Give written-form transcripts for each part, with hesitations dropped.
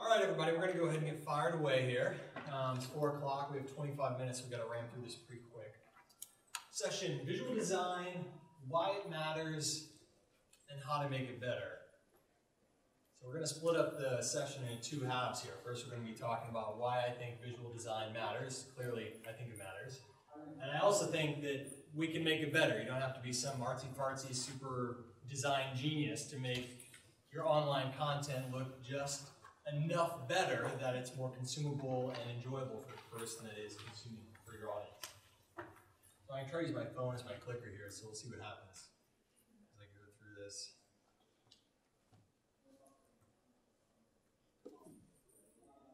All right, everybody, we're going to go ahead and get fired away here. It's 4 o'clock. We have 25 minutes. We've got to ram through this pretty quick. Session, visual design, why it matters, and how to make it better. So we're going to split up the session into two halves here. First, we're going to be talking about why I think visual design matters. Clearly, I think it matters. And I also think that we can make it better. You don't have to be some artsy-fartsy super design genius to make your online content look just enough better that it's more consumable and enjoyable for the person that is consuming for your audience. So I can try to use my phone as my clicker here, so we'll see what happens as I go through this.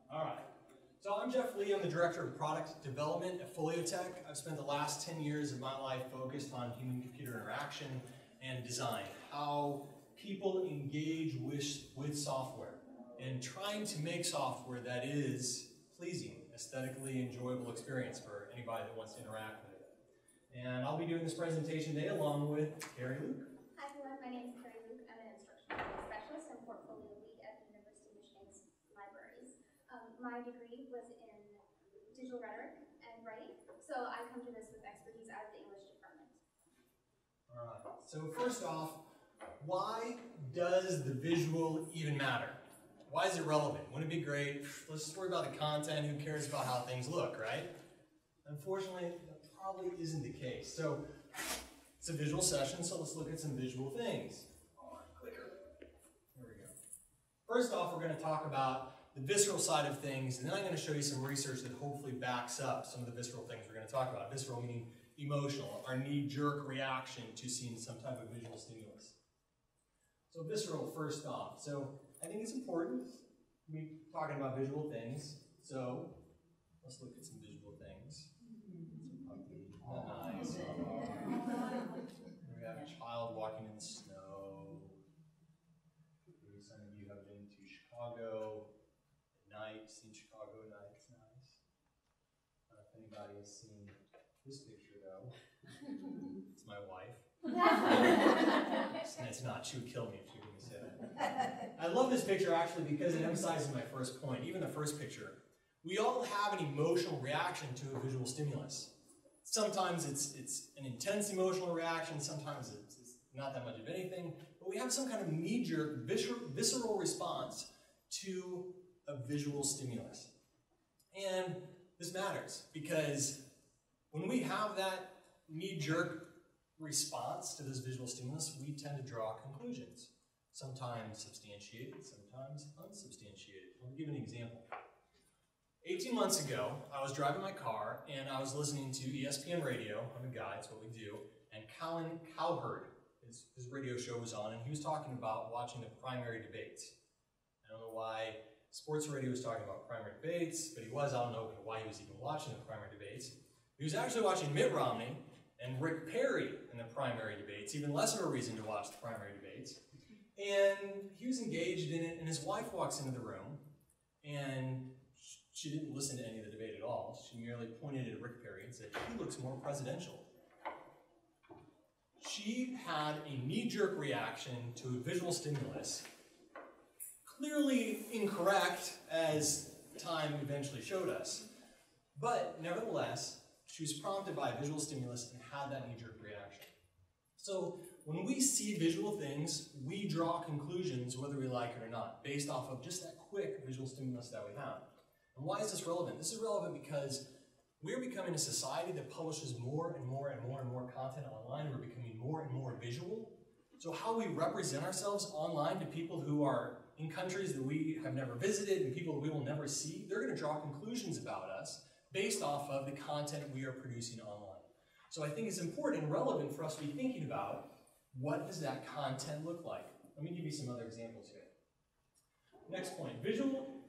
All right. So I'm Jeff Lee. I'm the Director of Product Development at Foliotech. I've spent the last 10 years of my life focused on human-computer interaction and design, how people engage with software, and trying to make software that is pleasing, aesthetically enjoyable experience for anybody that wants to interact with it. And I'll be doing this presentation today along with Carrie Luke. Hi everyone, my name is Carrie Luke. I'm an instructional specialist and portfolio lead at the University of Michigan's libraries. My degree was in digital rhetoric and writing, so I come to this with expertise out of the English department. All right, so first off, why does the visual even matter? Why is it relevant? Wouldn't it be great? Let's just worry about the content. Who cares about how things look, right? Unfortunately, that probably isn't the case. So it's a visual session, so let's look at some visual things. Clicker. There we go. First off, we're going to talk about the visceral side of things, and then I'm going to show you some research that hopefully backs up some of the visceral things we're going to talk about. Visceral meaning emotional, our knee-jerk reaction to seeing some type of visual stimulus. So visceral first off. So I think it's important we're talking about visual things. So let's look at some visual things. Nice. We have a child walking in the snow. Maybe some of you have been to Chicago at night, seen Chicago at night. It's nice. I don't know if anybody has seen this picture though. It's my wife. It's not. She would kill me if she heard me say that. I love this picture actually because it emphasizes my first point. Even the first picture. We all have an emotional reaction to a visual stimulus. Sometimes it's an intense emotional reaction. Sometimes it's not that much of anything. But we have some kind of knee-jerk, visceral response to a visual stimulus. And this matters because when we have that knee-jerk response to this visual stimulus, we tend to draw conclusions. Sometimes substantiated, sometimes unsubstantiated. Let me give an example. 18 months ago, I was driving my car and I was listening to ESPN radio. I'm a guy, that's what we do. And Colin Cowherd, his radio show was on, and he was talking about watching the primary debates. I don't know why sports radio was talking about primary debates, but he was. I don't know why he was even watching the primary debates. He was actually watching Mitt Romney and Rick Perry in the primary debates, even less of a reason to watch the primary debates. And he was engaged in it, and his wife walks into the room, and she didn't listen to any of the debate at all. She merely pointed at Rick Perry and said, "He looks more presidential." She had a knee-jerk reaction to a visual stimulus, clearly incorrect, as time eventually showed us. But nevertheless, she was prompted by a visual stimulus and had that knee-jerk reaction. So when we see visual things, we draw conclusions whether we like it or not, based off of just that quick visual stimulus that we have. And why is this relevant? This is relevant because we're becoming a society that publishes more and more and more and more content online. We're becoming more and more visual. So how we represent ourselves online to people who are in countries that we have never visited and people that we will never see, they're going to draw conclusions about us based off of the content we are producing online. So I think it's important and relevant for us to be thinking about what does that content look like. Let me give you some other examples here. Next point, visual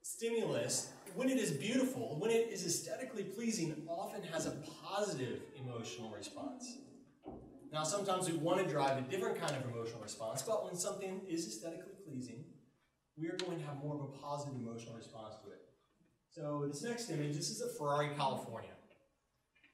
stimulus, when it is beautiful, when it is aesthetically pleasing, often has a positive emotional response. Now sometimes we want to drive a different kind of emotional response, but when something is aesthetically pleasing, we are going to have more of a positive emotional response to it. So this next image, this is a Ferrari, California.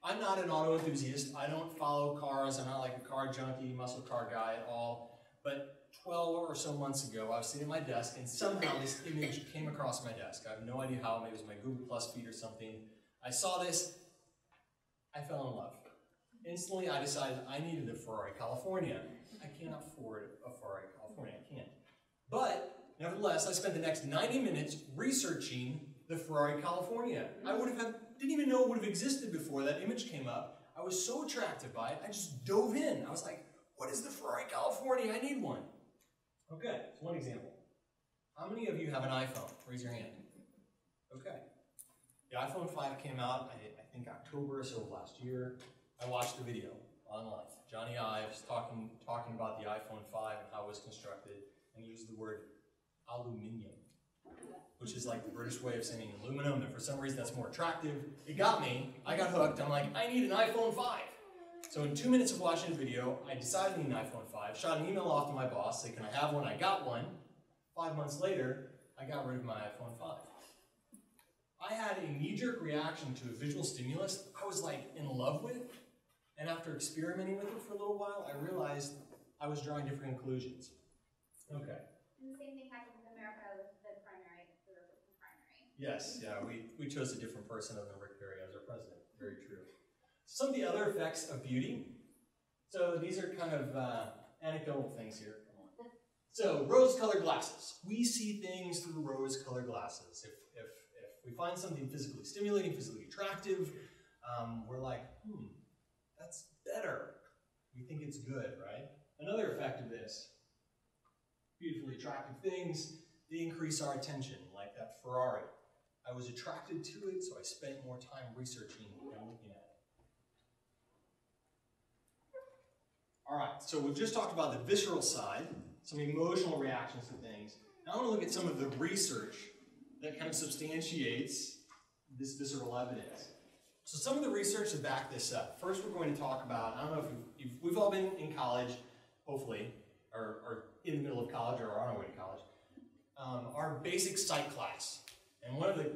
I'm not an auto enthusiast. I don't follow cars. I'm not like a car junkie, muscle car guy at all. But 12 or so months ago, I was sitting at my desk, and somehow this image came across my desk. I have no idea how, maybe it was my Google Plus feed or something. I saw this, I fell in love. Instantly, I decided I needed a Ferrari California. I can't afford a Ferrari California, I can't. But, nevertheless, I spent the next 90 minutes researching the Ferrari California. I didn't even know it would have existed before that image came up. I was so attracted by it, I just dove in. I was like, what is the Ferrari California? I need one. Okay, so one example. How many of you have an iPhone? Raise your hand. Okay. The iPhone 5 came out, I think October or so of last year. I watched the video online. Johnny Ives talking about the iPhone 5 and how it was constructed, and he used the word aluminium, which is like the British way of saying aluminum, and for some reason that's more attractive. It got me. I got hooked. I'm like, I need an iPhone 5. So in 2 minutes of watching the video, I decided I need an iPhone 5, shot an email off to my boss, saying, can I have one? I got one. 5 months later, I got rid of my iPhone 5. I had a knee-jerk reaction to a visual stimulus I was like in love with, and after experimenting with it for a little while, I realized I was drawing different conclusions. Okay. And the same thing happened in America with the primary. Yes, yeah, we chose a different person other than Rick Perry as our president. Very true. Some of the other effects of beauty. So these are kind of anecdotal things here. Come on. So rose-colored glasses. We see things through rose-colored glasses. If we find something physically stimulating, physically attractive, we're like, that's better. We think it's good, right? Another effect of this, beautifully attractive things, they increase our attention, like that Ferrari. I was attracted to it, so I spent more time researching and looking at it. All right, so we've just talked about the visceral side, some emotional reactions to things. Now I want to look at some of the research that kind of substantiates this visceral evidence. So some of the research to back this up. First, we're going to talk about, I don't know if we've all been in college, hopefully, or in the middle of college or on our way to college, our basic psych class. And one of the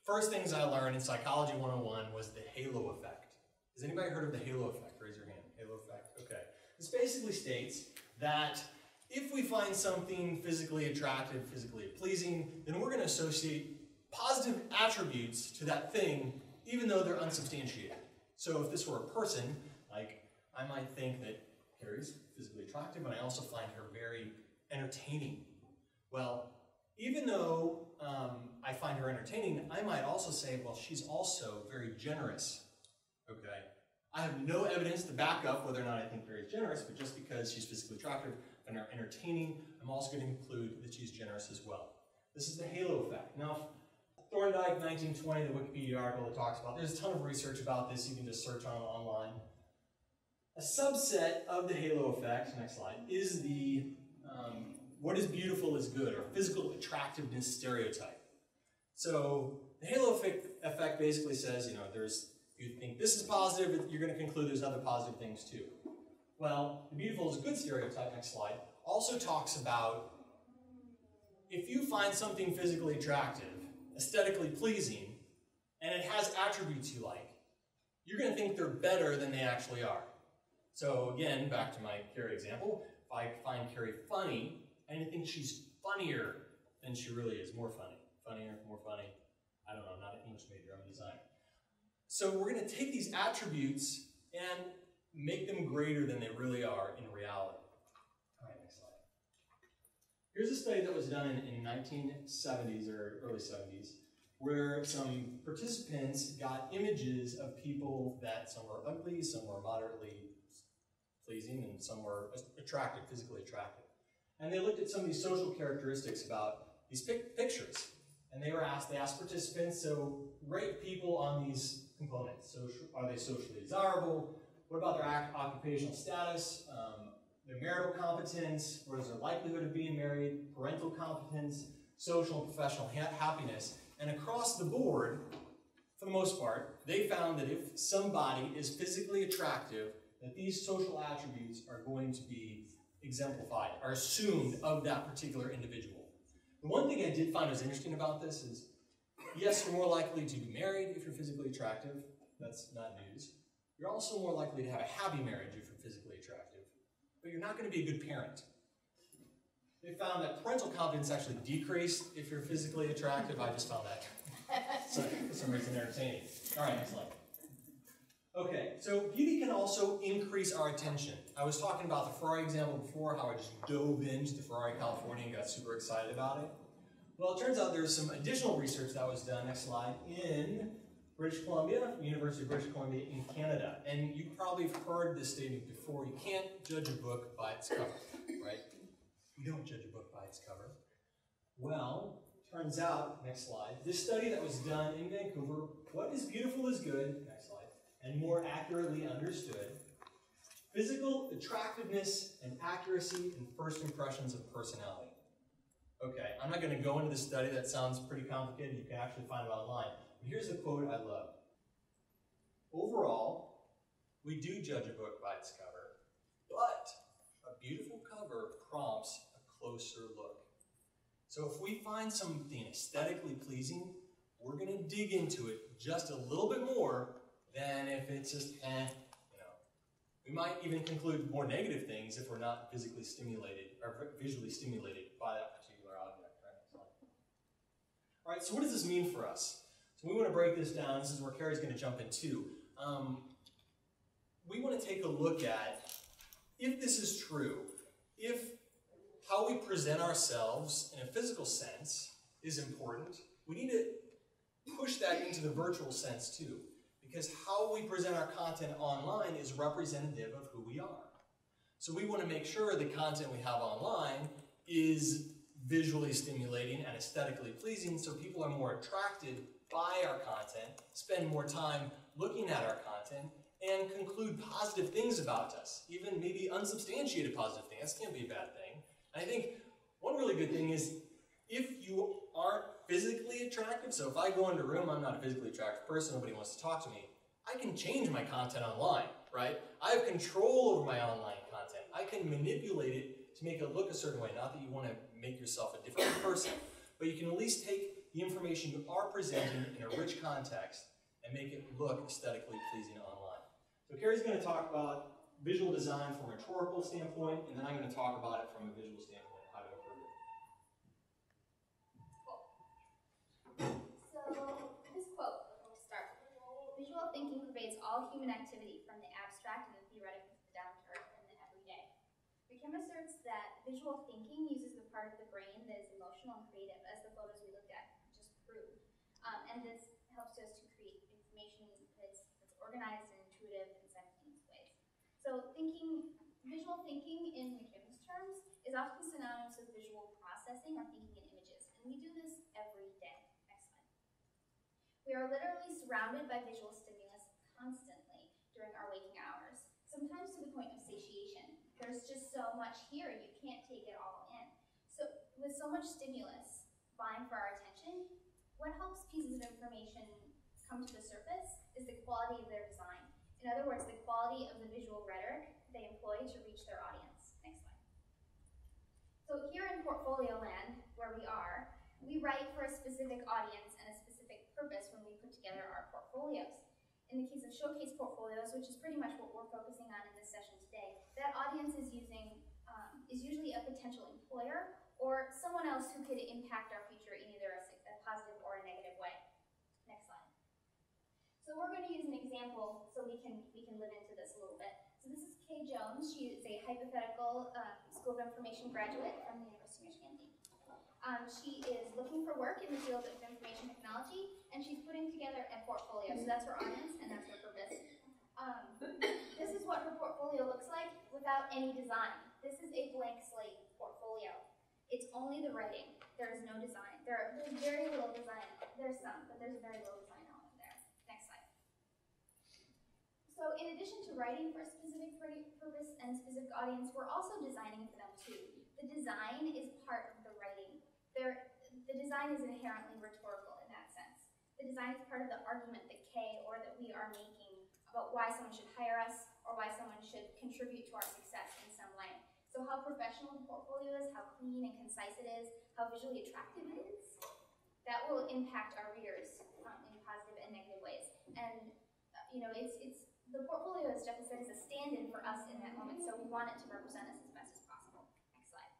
first things I learned in Psychology 101 was the halo effect. Has anybody heard of the halo effect? Raise your hand. Halo effect. Okay. This basically states that if we find something physically attractive, physically pleasing, then we're going to associate positive attributes to that thing, even though they're unsubstantiated. So if this were a person, like I might think that Carrie's physically attractive, and I also find her very entertaining. Well, even though I find her entertaining, I might also say, well, she's also very generous. Okay? I have no evidence to back up whether or not I think Carrie's generous, but just because she's physically attractive and entertaining, I'm also going to conclude that she's generous as well. This is the halo effect. Now, Thorndike, 1920, the Wikipedia article that talks about, there's a ton of research about this. You can just search online. A subset of the halo effect, next slide, is the what is beautiful is good, or physical attractiveness stereotype. So the halo effect basically says, if you think this is positive, you're going to conclude there's other positive things too. Well, the beautiful is good stereotype, next slide, also talks about if you find something physically attractive, aesthetically pleasing, and it has attributes you like, you're going to think they're better than they actually are. So again, back to my Carrie example, if I find Carrie funny, and I think she's funnier than she really is, more funny. Funnier, more funny. I don't know, not an English major, I'm a designer. So we're going to take these attributes and make them greater than they really are in reality. All right, next slide. Here's a study that was done in 1970s or early 70s, where some participants got images of people that some were ugly, some were moderately pleasing, and some were attractive, physically attractive. And they looked at some of these social characteristics about these pictures. And they asked participants, so rate people on these components. So are they socially desirable? What about their occupational status? Their marital competence? What is their likelihood of being married? Parental competence? Social and professional happiness? And across the board, for the most part, they found that if somebody is physically attractive, that these social attributes are going to be exemplified, are assumed of that particular individual. The one thing I did find was interesting about this is, yes, you're more likely to be married if you're physically attractive. That's not news. You're also more likely to have a happy marriage if you're physically attractive. But you're not going to be a good parent. They found that parental confidence actually decreased if you're physically attractive. I just found that for some reason entertaining. All right, next slide. Okay, so beauty can also increase our attention. I was talking about the Ferrari example before, how I just dove into the Ferrari California and got super excited about it. Well, it turns out there's some additional research that was done, next slide, in British Columbia, University of British Columbia in Canada. And you probably have heard this statement before, you can't judge a book by its cover, right? We don't judge a book by its cover. Well, turns out, next slide, this study that was done in Vancouver, what is beautiful is good, next slide, and more accurately understood, physical attractiveness and accuracy in first impressions of personality. Okay, I'm not going to go into this study, that sounds pretty complicated, you can actually find it online. But here's the quote I love. Overall, we do judge a book by its cover, but a beautiful cover prompts a closer look. So if we find something aesthetically pleasing, we're going to dig into it just a little bit more than if it's just, you know. We might even conclude more negative things if we're not physically stimulated or visually stimulated by that particular object. All right, so what does this mean for us? So we want to break this down. This is where Carrie's going to jump in too. We want to take a look at if this is true, if how we present ourselves in a physical sense is important, we need to push that into the virtual sense too. Because how we present our content online is representative of who we are. So we want to make sure the content we have online is visually stimulating and aesthetically pleasing so people are more attracted by our content, spend more time looking at our content, and conclude positive things about us, even maybe unsubstantiated positive things. That can't be a bad thing. And I think one really good thing is if you aren't physically attractive, so if I go into a room, I'm not a physically attractive person, nobody wants to talk to me, I can change my content online, right? I have control over my online content. I can manipulate it to make it look a certain way. Not that you want to make yourself a different person, but you can at least take the information you are presenting in a rich context and make it look aesthetically pleasing online. So Carrie's going to talk about visual design from a rhetorical standpoint, and then I'm going to talk about it from a visual standpoint, how to improve it. So, this quote, we'll start. Visual thinking pervades all human activity, from the abstract and the theoretical to the down to earth and the everyday. McKim asserts that visual thinking uses the part of the brain that is emotional and creative, as the photos we looked at just proved. And this helps us to create information that's organized and intuitive and simultaneous ways. So visual thinking in McKim's terms is often synonymous with visual processing or thinking in images. And we do this every day. Next slide. We are literally surrounded by visual stimulus constantly during our waking hours, sometimes to the point of satiation. There's just so much here, you can't take it all in. So with so much stimulus vying for our attention, what helps pieces of information come to the surface is the quality of their design. In other words, the quality of the visual rhetoric they employ to reach their audience. Next slide. So here in portfolio land, where we are, we write for a specific audience and a specific purpose when we put together our portfolios. In the case of showcase portfolios, which is pretty much what we're focusing on in this session today, that audience is usually a potential employer or someone else who could impact our future in either a positive or a negative way. Next slide. So we're going to use an example so we can live into this a little bit. So this is Kay Jones. She is a hypothetical School of Information graduate from the University of Michigan. She is looking for work in the field of information technology, and she's putting together a portfolio. So that's her audience, and that's her purpose. This is what her portfolio looks like without any design. This is a blank slate portfolio. It's only the writing. There is no design. There's very little design. There's some, but there's very little design element there. Next slide. So in addition to writing for a specific purpose and specific audience, we're also designing for them too. The design is part of the writing. The design is inherently rhetorical in that sense. The design is part of the argument that Kay or that we are making about why someone should hire us or why someone should contribute to our success in some way. So how professional the portfolio is, how clean and concise it is, how visually attractive it is, that will impact our readers in positive and negative ways. And the portfolio, as Jeff said, is a stand-in for us in that moment, so we want it to represent us as best as possible. Next slide.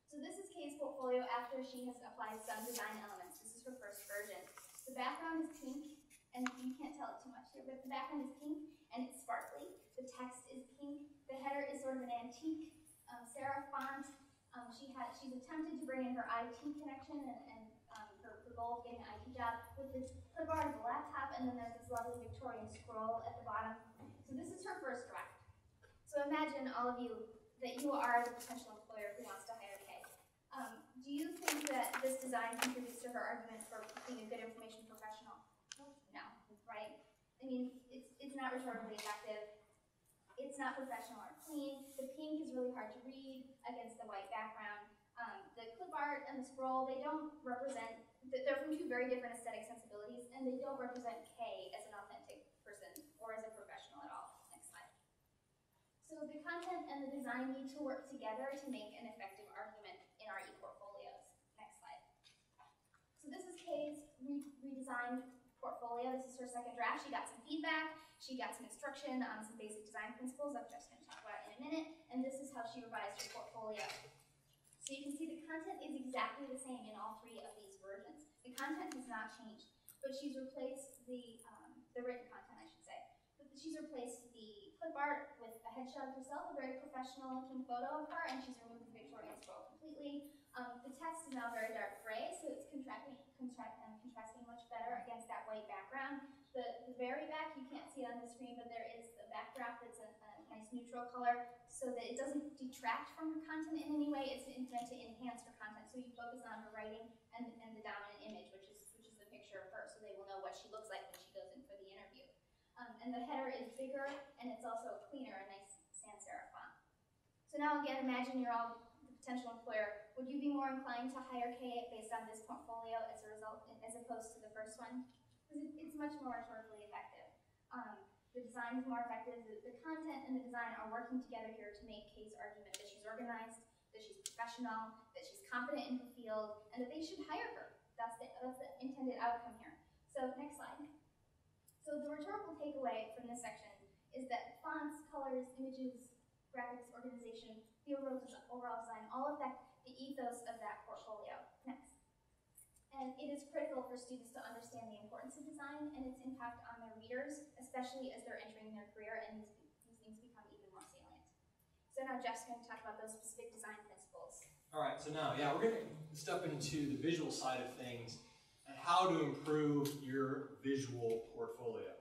So this is Kay's portfolio after she has applied some design elements. This is her first version. The background is pink, and you can't tell it too much here, but the background is pink and it's sparkly. The text is pink. The header is sort of an antique serif font. She's attempted to bring in her IT connection and her goal of getting an IT job with this clipboard of the laptop, and then there's this lovely Victorian scroll at the bottom. So this is her first draft. So imagine, all of you, that you are the potential employer who wants to hire Kay. Do you think that this design contributes to her argument for being a good information professional? No, right? I mean, it's not rhetorically effective. It's not professional or clean. The pink is really hard to read against the white background. The clip art and the scroll, they don't represent, they're from two very different aesthetic sensibilities, and they don't represent Kay as an authentic person or as a professional at all. Next slide. So the content and the design need to work together to make an effective argument in our e-portfolios. Next slide. So this is Kay's redesigned portfolio. This is her second draft. She got some feedback. She got some instruction on some basic design principles that I'm just going to talk about in a minute. And this is how she revised her portfolio. So you can see the content is exactly the same in all three of these versions. The content has not changed, but she's replaced the written content, I should say. But she's replaced the clip art with a headshot of herself, a very professional looking photo of her, and she's removed the Victorian scroll completely. The text is now very dark gray, so it's contrasting much better against that white background. The very back, you can't see it on the screen, but there is the backdrop that's a nice neutral color, so that it doesn't detract from her content in any way. It's meant to enhance her content, so you focus on her writing and the dominant image, which is the picture of her, so they will know what she looks like when she goes in for the interview. And the header is bigger, and it's also cleaner, a nice sans serif font. So now again, imagine you're all the potential employer. Would you be more inclined to hire Kay based on this portfolio as opposed to the first one? Because it's much more rhetorically effective. The design is more effective. The content and the design are working together here to make Kay's argument that she's organized, that she's professional, that she's competent in her field, and that they should hire her. That's the intended outcome here. So next slide. So the rhetorical takeaway from this section is that fonts, colors, images, graphics, organization, the overall design, all affect the ethos of that portfolio. Next. And it is critical for students to understand the importance of design and its impact on their readers, especially as they're entering their career and these things become even more salient. So now Jeff's going to talk about those specific design principles. All right, so now, we're going to step into the visual side of things and how to improve your visual portfolio.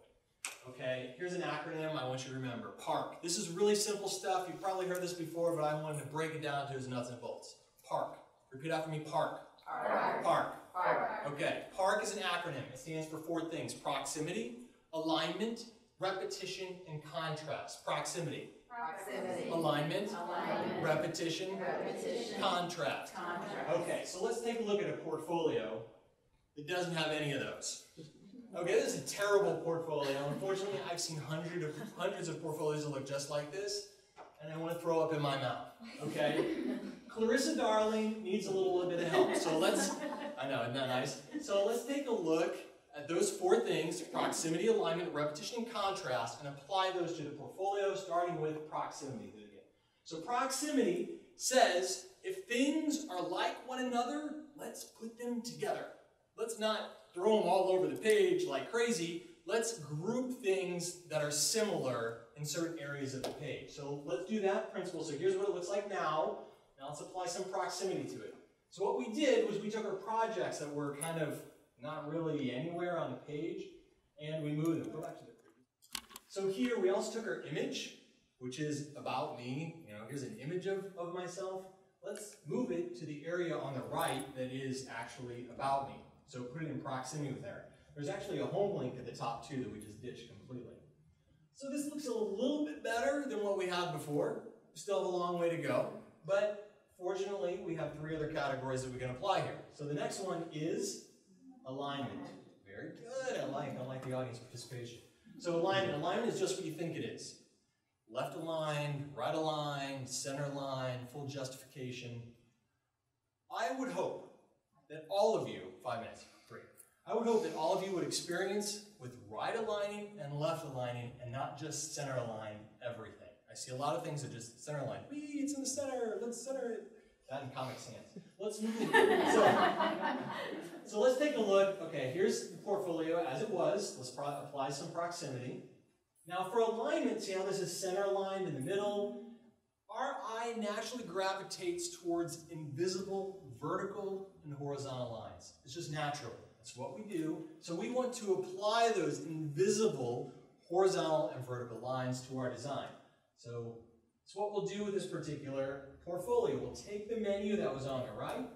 Okay, here's an acronym I want you to remember. PARC. This is really simple stuff. You've probably heard this before, but I wanted to break it down to its nuts and bolts. PARC. Repeat after me, PARC. PARC. Okay, PARC is an acronym. It stands for four things: proximity, alignment, repetition, and contrast. Proximity. Alignment. Repetition. Contrast. Okay, so let's take a look at a portfolio that doesn't have any of those. Okay, this is a terrible portfolio. Unfortunately, I've seen hundreds of portfolios that look just like this, and I want to throw up in my mouth. Okay? Clarissa Darling needs a little bit of help. So I know, isn't that nice? So let's take a look at those four things: proximity, alignment, repetition, and contrast, and apply those to the portfolio, starting with proximity. So proximity says, if things are like one another, let's put them together. Let's not throw them all over the page like crazy. Let's group things that are similar in certain areas of the page. So let's do that principle. So here's what it looks like now. Now let's apply some proximity to it. So what we did was we took our projects that were kind of not really anywhere on the page, and we moved them. Go back to the previous. So here we also took our image, which is about me. Here's an image of myself. Let's move it to the area on the right that is actually about me. So put it in proximity with there. There's actually a home link at the top too that we just ditched completely. So this looks a little bit better than what we had before. We still have a long way to go, but fortunately we have three other categories that we can apply here. So the next one is alignment. Very good. I like the audience participation. So alignment is just what you think it is. Left aligned, right aligned, center aligned, full justification. I would hope that all of you, 5 minutes, 3. I would hope that all of you would experience with right aligning and left aligning and not just center align everything. I see a lot of things that just center align. Whee, it's in the center, let's center it. That in Comic Sans. Let's move. So let's take a look. Okay, here's the portfolio as it was. Let's apply some proximity. Now for alignment, see how this is center aligned in the middle? Our eye naturally gravitates towards invisible vertical and horizontal lines. It's just natural. That's what we do. So we want to apply those invisible horizontal and vertical lines to our design. So that's what we'll do with this particular portfolio. We'll take the menu that was on the right,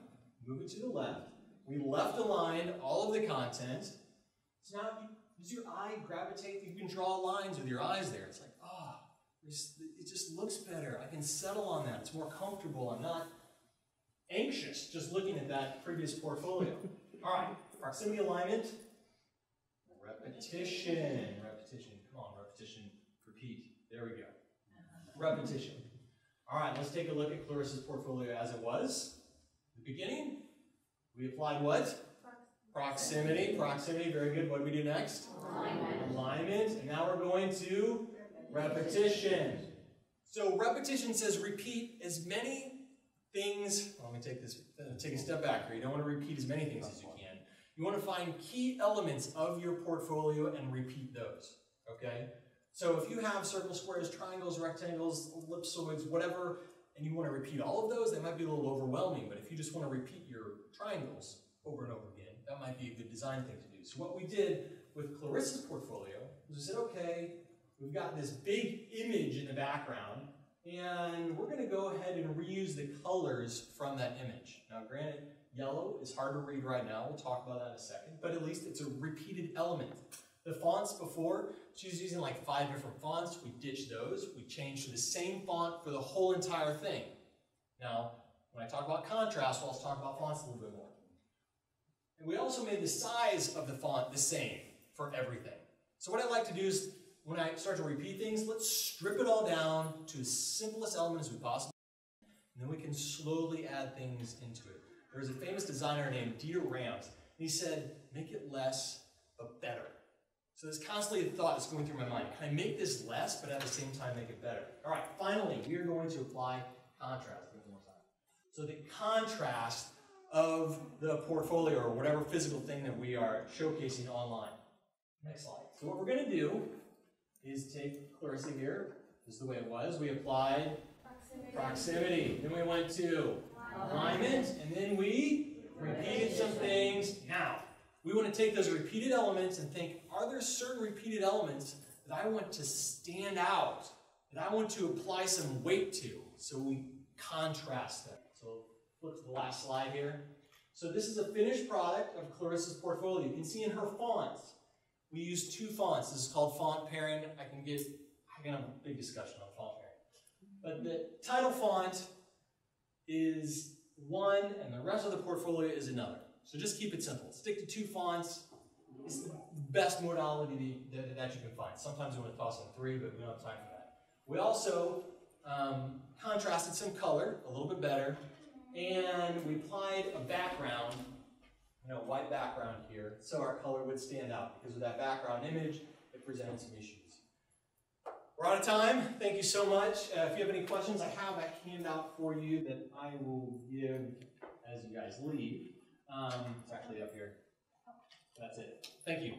move it to the left. We left aligned all of the content. So now, does your eye gravitate? You can draw lines with your eyes there. It's like, oh, it just looks better. I can settle on that. It's more comfortable. I'm not anxious just looking at that previous portfolio. All right, proximity alignment. Repetition. Repetition. Come on, repetition. Repeat. There we go. Repetition. All right, let's take a look at Clarissa's portfolio as it was. At the beginning, we applied what? Proximity. Proximity, very good. What do we do next? Alignment. Alignment. And now we're going to repetition. So repetition says repeat as many things. Well, let me take a step back here. You don't want to repeat as many things as you can. You want to find key elements of your portfolio and repeat those. Okay? So if you have circles, squares, triangles, rectangles, ellipsoids, whatever, and you want to repeat all of those, that might be a little overwhelming. But if you just want to repeat your triangles over and over again, that might be a good design thing to do. So what we did with Clarissa's portfolio was we said, okay, we've got this big image in the background, and we're going to go ahead and reuse the colors from that image. Now, granted, yellow is hard to read right now. We'll talk about that in a second, but at least it's a repeated element. The fonts before, she was using like 5 different fonts. We ditched those. We changed to the same font for the whole entire thing. Now, when I talk about contrast, well, let's talk about fonts a little bit more. And we also made the size of the font the same for everything. So what I like to do is, when I start to repeat things, let's strip it all down to the simplest element as we possibly can, and then we can slowly add things into it. There was a famous designer named Dieter Rams, and he said, make it less, but better. So there's constantly a thought that's going through my mind. Can I make this less, but at the same time make it better? All right, finally, we are going to apply contrast one more time. So the contrast of the portfolio or whatever physical thing that we are showcasing online. Next slide. So what we're going to do is take Clarissa here. This is the way it was. We applied proximity. Then we went to alignment, and then we repeated some things. Now, we want to take those repeated elements and think, are there certain repeated elements that I want to stand out, that I want to apply some weight to? So we contrast them. So flip to the last slide here. So this is a finished product of Clarissa's portfolio. You can see in her fonts, we use 2 fonts. This is called font pairing. I can have a big discussion on font pairing. But the title font is one, and the rest of the portfolio is another. So just keep it simple. Stick to 2 fonts. It's the best modality that you can find. Sometimes we want to toss in 3, but we don't have time for that. We also contrasted some color a little bit better, and we applied a background, white background here, so our color would stand out. Because with that background image, it presented some issues. We're out of time. Thank you so much. If you have any questions, I have a handout for you that I will give as you guys leave. It's actually up here. That's it. Thank you.